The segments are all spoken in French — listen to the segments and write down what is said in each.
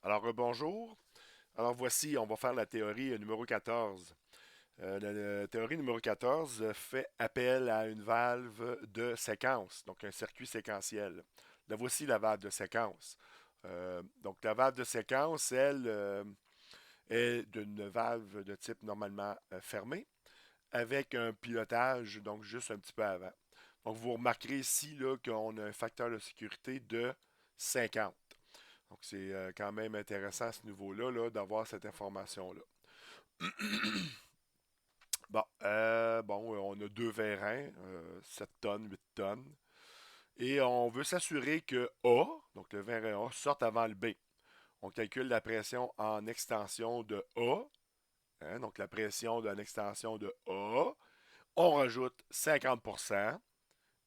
Alors, bonjour. Alors, voici, on va faire la théorie numéro 14. La théorie numéro 14 fait appel à une valve de séquence, donc un circuit séquentiel. Là, voici la valve de séquence. Donc, la valve de séquence, elle, est d'une valve de type normalement fermé, avec un pilotage, donc juste un petit peu avant. Donc, vous remarquerez ici là, qu'on a un facteur de sécurité de 50. Donc, c'est quand même intéressant à ce niveau-là là, d'avoir cette information-là. Bon, on a deux vérins, 7 tonnes, 8 tonnes. Et on veut s'assurer que A, donc le vérin A, sorte avant le B. On calcule la pression en extension de A, hein, donc la pression d'une extension de A. On rajoute 50%.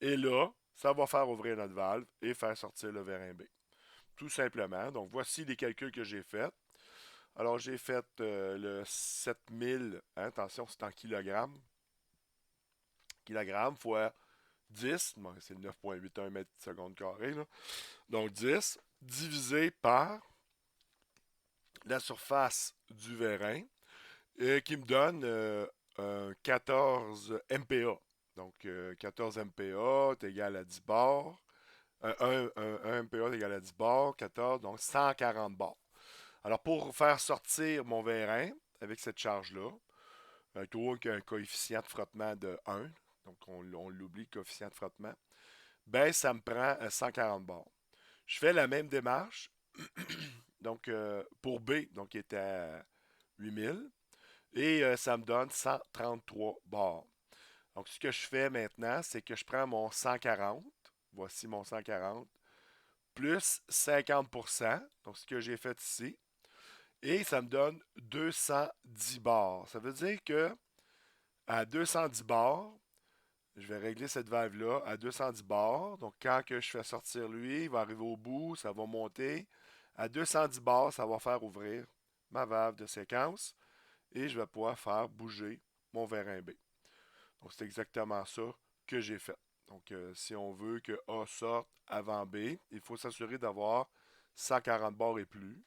Et là, ça va faire ouvrir notre valve et faire sortir le vérin B. Tout simplement. Donc, voici les calculs que j'ai faits. Alors, j'ai fait le 7000, hein, attention, c'est en kilogrammes. Kilogrammes fois 10, bon, c'est 9,81 mètres seconde carré, là. Donc 10 divisé par la surface du vérin, qui me donne un 14 MPa. Donc 14 MPa est égal à 10 bars. 1 MPa est égal à 10 bars, 14, donc 140 bars. Alors pour faire sortir mon vérin avec cette charge-là, toujours qu'un coefficient de frottement de 1, donc on l'oublie, le coefficient de frottement, ben ça me prend 140 bars. Je fais la même démarche, donc pour B, donc qui était à 8000, et ça me donne 133 bars. Donc ce que je fais maintenant, c'est que je prends mon 140, voici mon 140, plus 50%, donc ce que j'ai fait ici, et ça me donne 210 bars. Ça veut dire que à 210 bars, je vais régler cette valve-là à 210 bars. Donc, quand que je fais sortir lui, il va arriver au bout, ça va monter. À 210 bars, ça va faire ouvrir ma valve de séquence et je vais pouvoir faire bouger mon vérin B. Donc, c'est exactement ça que j'ai fait. Donc, si on veut que A sorte avant B, il faut s'assurer d'avoir 140 bars et plus.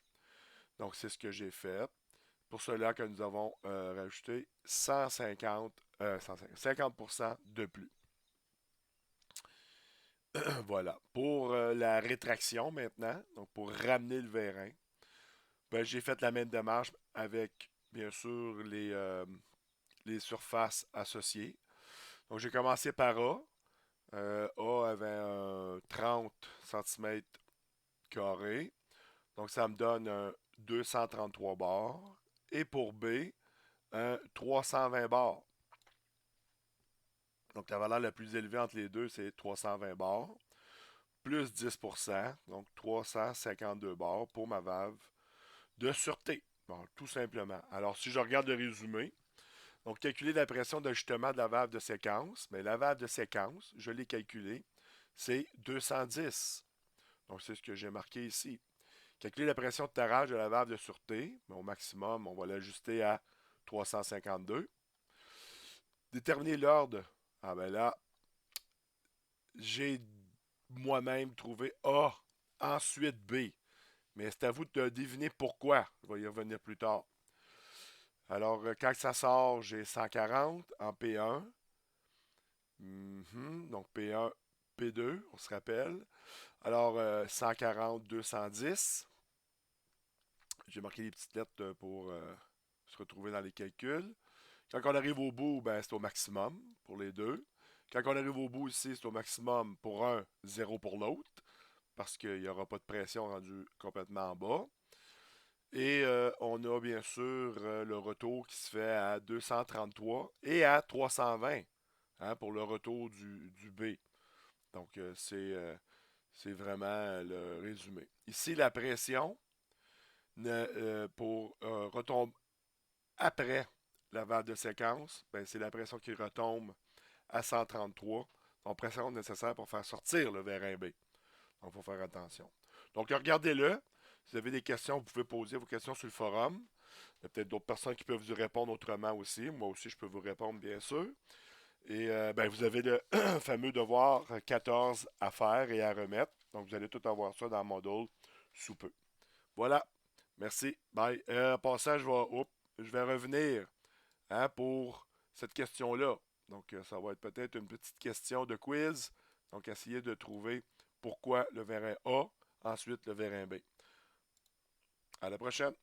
Donc, c'est ce que j'ai fait. Pour cela que nous avons rajouté 150, 50% de plus. Voilà. Pour la rétraction maintenant, donc pour ramener le vérin, ben, j'ai fait la même démarche avec, bien sûr, les surfaces associées. Donc j'ai commencé par A. A avait un 30 cm carrés. Donc ça me donne un 233 bars. Et pour B, un 320 bars. Donc la valeur la plus élevée entre les deux, c'est 320 bars. Plus 10%, donc 352 bars pour ma valve de sûreté. Bon, tout simplement. Alors, si je regarde le résumé, donc calculer la pression d'ajustement de la valve de séquence, mais la valve de séquence, je l'ai calculée, c'est 210. Donc, c'est ce que j'ai marqué ici. Calculer la pression de tarage de la valve de sûreté, mais au maximum, on va l'ajuster à 352. Déterminer l'ordre. Ah ben là, j'ai moi-même trouvé A, ensuite B. Mais c'est à vous de deviner pourquoi. Je vais y revenir plus tard. Alors, quand ça sort, j'ai 140 en P1. Donc, P1, P2, on se rappelle. Alors, 140, 210. J'ai marqué les petites lettres pour se retrouver dans les calculs. Quand on arrive au bout, ben, c'est au maximum pour les deux. Quand on arrive au bout ici, c'est au maximum pour un, zéro pour l'autre, parce qu'il n'y aura pas de pression rendue complètement en bas. Et on a bien sûr le retour qui se fait à 233 et à 320, hein, pour le retour du B. Donc c'est vraiment le résumé. Ici, la pression pour retombe après la valve de séquence, ben, c'est la pression qui retombe à 133. Donc pression nécessaire pour faire sortir le vérin B. Donc il faut faire attention. Donc regardez-le. Si vous avez des questions, vous pouvez poser vos questions sur le forum. Il y a peut-être d'autres personnes qui peuvent vous répondre autrement aussi. Moi aussi, je peux vous répondre, bien sûr. Et ben, vous avez le fameux devoir 14 à faire et à remettre. Donc, vous allez tout avoir ça dans le module sous peu. Voilà. Merci. Bye. En passant, je vais revenir hein, pour cette question-là. Donc, ça va être peut-être une petite question de quiz. Donc, essayez de trouver pourquoi le vérin A, ensuite le vérin B. À la prochaine.